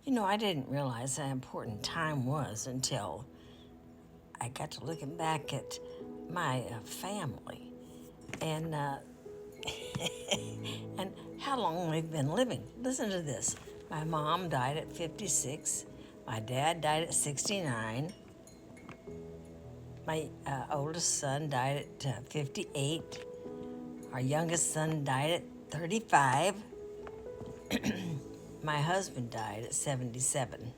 You know, I didn't realize how important time was until I got to looking back at my family and and how long we've been living. Listen to this. My mom died at 56. My dad died at 69. My oldest son died at 58. Our youngest son died at 35. My husband died at 77.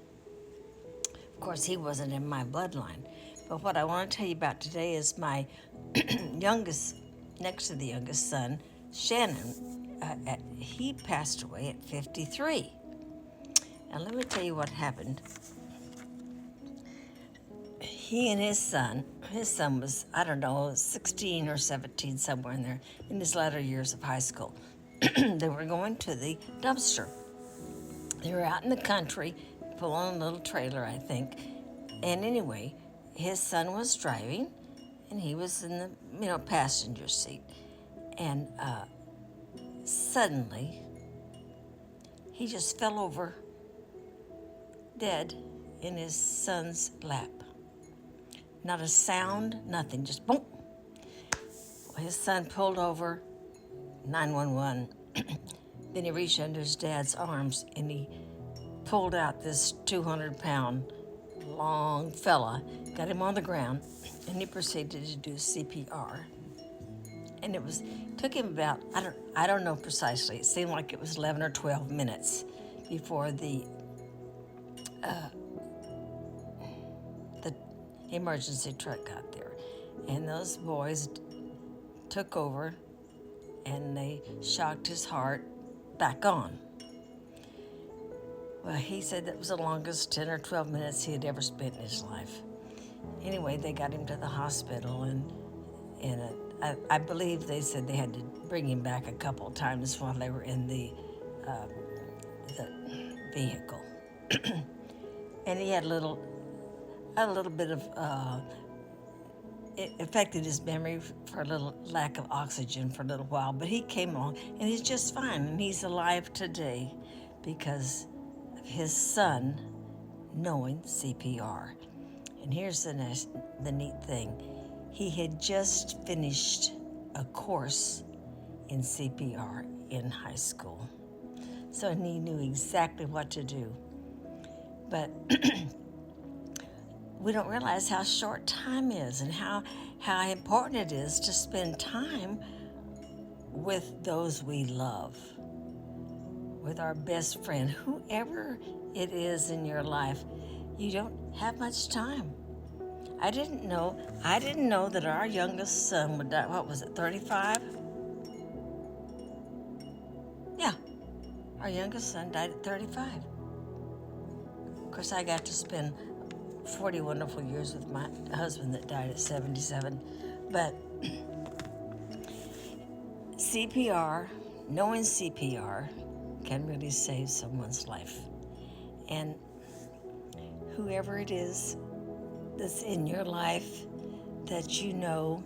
Of course, he wasn't in my bloodline. But what I want to tell you about today is my youngest, next to the youngest son, Shannon. He passed away at 53. And let me tell you what happened. He and his son was, I don't know, 16 or 17, somewhere in there, in his latter years of high school. They were going to the dumpster. They were out in the country, pulling a little trailer, I think. And anyway, his son was driving, and he was in the passenger seat. And suddenly, he just fell over, dead, in his son's lap. Not a sound, nothing, just boom. His son pulled over, 911. Then he reached under his dad's arms and he pulled out this 200-pound long fella, got him on the ground, and he proceeded to do CPR. And took him about, I don't know precisely, it seemed like it was 11 or 12 minutes before the emergency truck got there. And those boys took over and they shocked his heart back on. Well, he said that was the longest 10 or 12 minutes he had ever spent in his life. Anyway, they got him to the hospital, and I believe they said they had to bring him back a couple of times while they were in the vehicle. And he had a little bit of, it affected his memory for a little lack of oxygen for a little while, but he came along and he's just fine, and he's alive today because of his son knowing CPR. And here's the neat thing. He had just finished a course in CPR in high school. So he knew exactly what to do. But we don't realize how short time is and how important it is to spend time with those we love, with our best friend, whoever it is in your life. You don't have much time. I didn't know that our youngest son would die, what was it, 35? Yeah, our youngest son died at 35. Of course, I got to spend 40 wonderful years with my husband that died at 77. But CPR, knowing CPR, can really save someone's life. And whoever it is that's in your life that you know,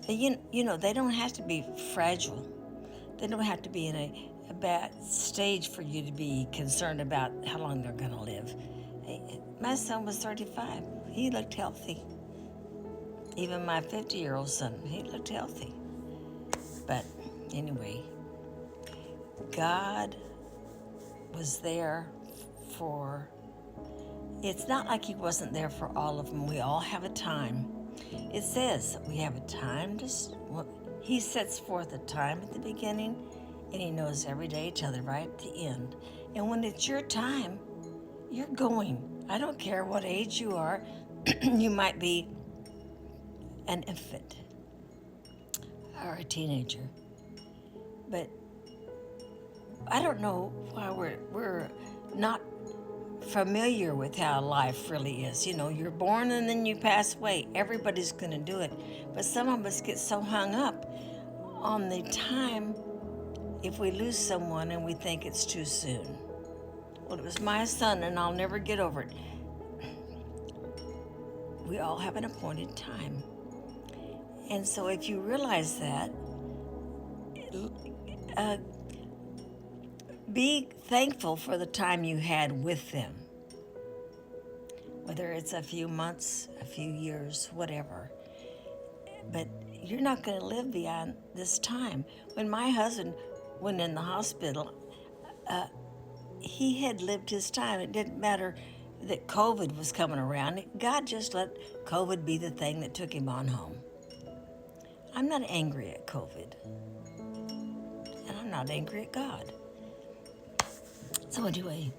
they don't have to be fragile. They don't have to be in a bad stage for you to be concerned about how long they're going to live. My son was 35. He looked healthy. Even my 50-year-old son, he looked healthy. But anyway, God was there for, it's not like he wasn't there for all of them. We all have a time. It says we have a time he sets forth a time at the beginning, and he knows every day till the right at the end. And when it's your time, you're going. I don't care what age you are. You might be an infant or a teenager. But I don't know why we're not familiar with how life really is. You're born and then you pass away. Everybody's going to do it. But some of us get so hung up on the time if we lose someone and we think it's too soon. Well, it was my son, and I'll never get over it. We all have an appointed time. And so if you realize that, Be thankful for the time you had with them, whether it's a few months, a few years, whatever. But you're not going to live beyond this time. When my husband went in the hospital, he had lived his time. It didn't matter that COVID was coming around. God just let COVID be the thing that took him on home. I'm not angry at COVID, and I'm not angry at God. So anyway,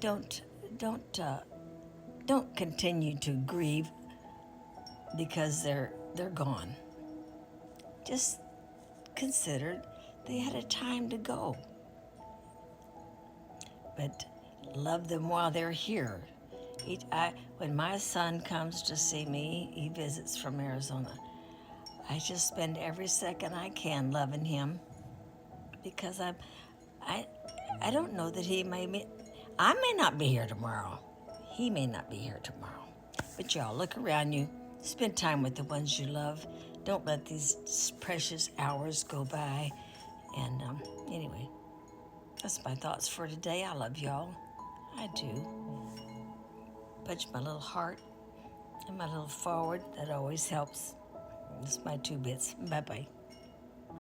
don't continue to grieve because they're gone. Just consider they had a time to go. But love them while they're here. When my son comes to see me, he visits from Arizona, I just spend every second I can loving him because I don't know that I may not be here tomorrow. He may not be here tomorrow. But y'all, look around you. Spend time with the ones you love. Don't let these precious hours go by. And anyway, that's my thoughts for today. I love y'all. I do. Punch my little heart and my little forward. That always helps. That's my 2 bits. Bye-bye.